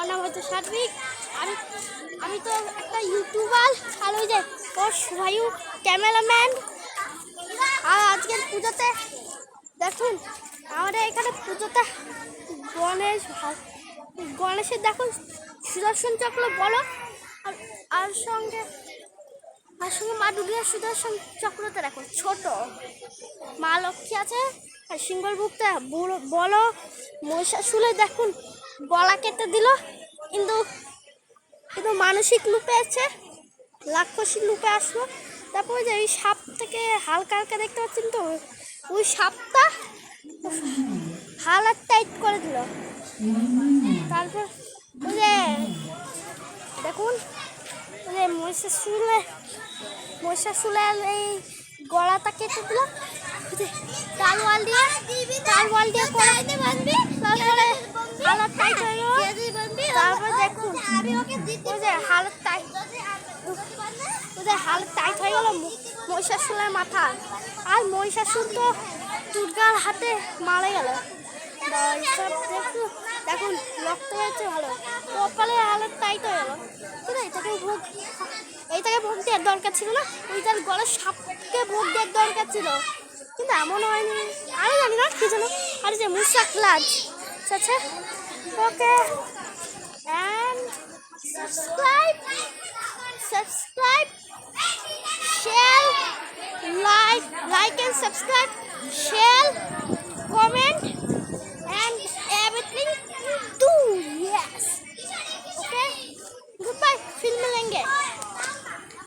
নাম হচ্ছে সার্বিক। আমি আমি তো একটা ইউটিউবার, আর ওই যে ওর ভাইও ক্যামেরাম্যান। আর আজকের পুজোতে দেখুন আমাদের এখানে পুজোতে গণেশের দেখুন সুদর্শন চক্র বলো, আর সঙ্গে মা দুর্গার সুদর্শন চক্রতে দেখো ছোট মা লক্ষ্মী আছে, আর সিংহল বুকটা বলো মহিষাসুরে দেখুন গলা কেটে দিল, কিন্তু কিন্তু মানসিক রূপে আছে, রাক্ষসী রূপে আসলো। তারপরে যে ওই সাপ থেকে হালকা হালকা দেখতে পাচ্ছেন তো, ওই সাপটা হালাত টাইট করে দিল। তারপর ওই যে দেখুন ওই যে মহিষাসুরের এই গলাটা কেটে দিল তালওয়াল দিয়ে করে, তারপরে হালাত টাইট হয়ে গেল। তারপর দেখুন ওই যে হালাত টাইট হয়ে গেল মহিষাসুরের মাথা, আর মহিষাসুর তো দুর্গার হাতে মারা গেল। দেখুন রক্ত হয়েছে ভালো, কপালে হালাত টাইট হয়ে গেল। কিন্তু এইটাকে ভোগ দেওয়ার দরকার ছিল না, ওইটার গলার সাপকে ভোগ দেওয়ার দরকার ছিল, কিন্তু এমন হয়নি। আমি জানি না কি জানো, আর যে মুসাকলাজ আচ্ছা ওকে, and subscribe, share, like and subscribe, share